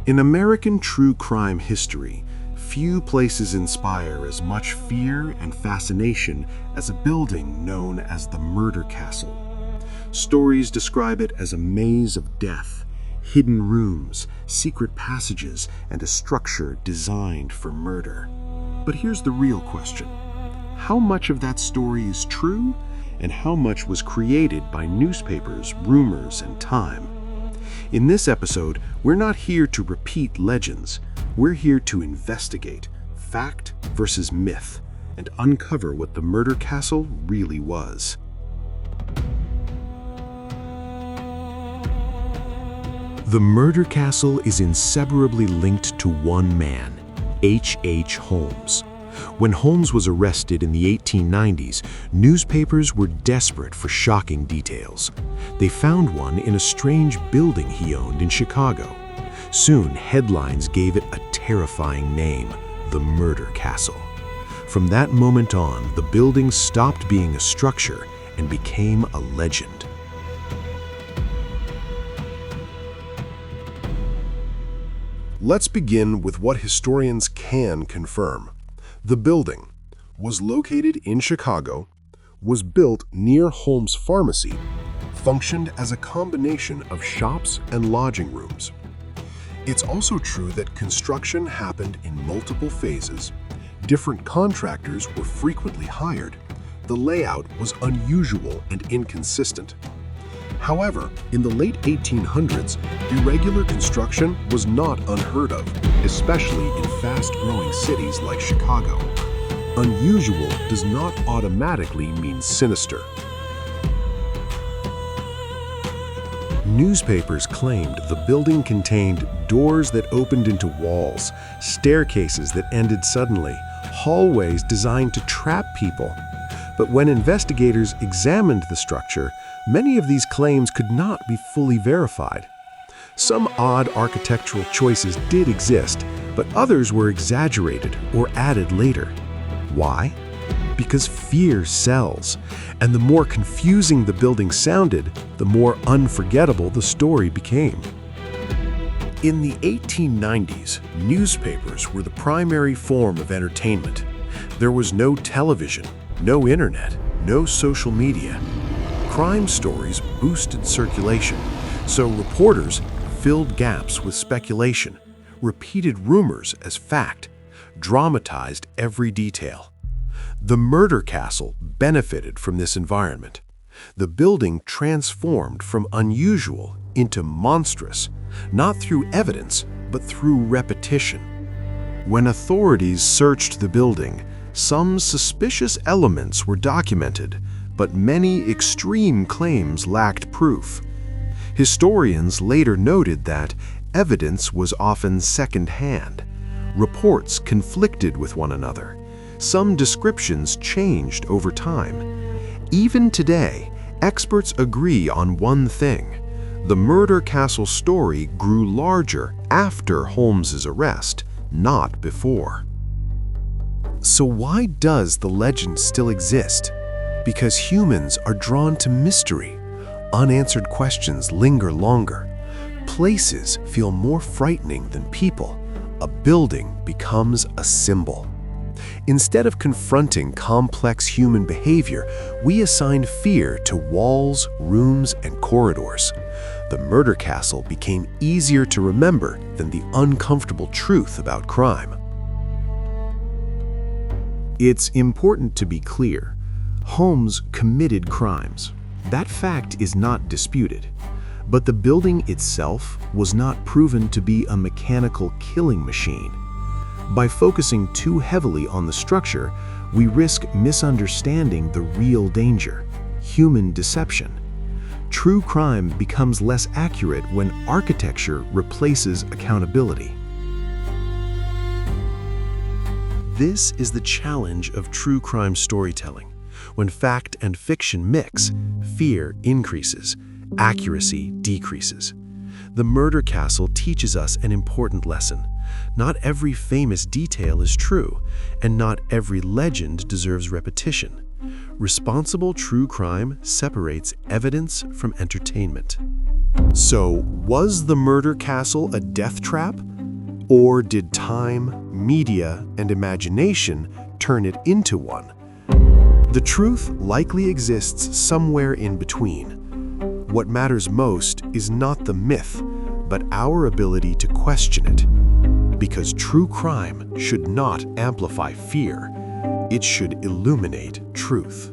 In American true crime history, few places inspire as much fear and fascination as a building known as the Murder Castle. Stories describe it as a maze of death, hidden rooms, secret passages, and a structure designed for murder. But here's the real question. How much of that story is true, and how much was created by newspapers, rumors, and time? In this episode, we're not here to repeat legends. We're here to investigate fact versus myth and uncover what the Murder Castle really was. The Murder Castle is inseparably linked to one man, H. Holmes. When Holmes was arrested in the 1890s, newspapers were desperate for shocking details. They found one in a strange building he owned in Chicago. Soon, headlines gave it a terrifying name, the Murder Castle. From that moment on, the building stopped being a structure and became a legend. Let's begin with what historians can confirm. The building was located in Chicago, was built near Holmes Pharmacy, functioned as a combination of shops and lodging rooms. It's also true that construction happened in multiple phases. Different contractors were frequently hired. The layout was unusual and inconsistent. However, in the late 1800s, irregular construction was not unheard of, especially in fast-growing cities like Chicago. Unusual does not automatically mean sinister. Newspapers claimed the building contained doors that opened into walls, staircases that ended suddenly, hallways designed to trap people. But when investigators examined the structure, many of these claims could not be fully verified. Some odd architectural choices did exist, but others were exaggerated or added later. Why? Because fear sells, and the more confusing the building sounded, the more unforgettable the story became. In the 1890s, newspapers were the primary form of entertainment. There was no television, no internet, no social media. Crime stories boosted circulation, so reporters filled gaps with speculation, repeated rumors as fact, dramatized every detail. The Murder Castle benefited from this environment. The building transformed from unusual into monstrous, not through evidence, but through repetition. When authorities searched the building, some suspicious elements were documented, but many extreme claims lacked proof. Historians later noted that evidence was often second-hand. Reports conflicted with one another. Some descriptions changed over time. Even today, experts agree on one thing. The Murder Castle story grew larger after Holmes's arrest, not before. So why does the legend still exist? Because humans are drawn to mystery. Unanswered questions linger longer. Places feel more frightening than people. A building becomes a symbol. Instead of confronting complex human behavior, we assign fear to walls, rooms, and corridors. The Murder Castle became easier to remember than the uncomfortable truth about crime. It's important to be clear. Holmes committed crimes. That fact is not disputed. But the building itself was not proven to be a mechanical killing machine. By focusing too heavily on the structure, we risk misunderstanding the real danger: human deception. True crime becomes less accurate when architecture replaces accountability. This is the challenge of true crime storytelling. When fact and fiction mix, fear increases, accuracy decreases. The Murder Castle teaches us an important lesson. Not every famous detail is true, and not every legend deserves repetition. Responsible true crime separates evidence from entertainment. So, was the Murder Castle a death trap? Or did time, media, and imagination turn it into one? The truth likely exists somewhere in between. What matters most is not the myth, but our ability to question it. Because true crime should not amplify fear. It should illuminate truth.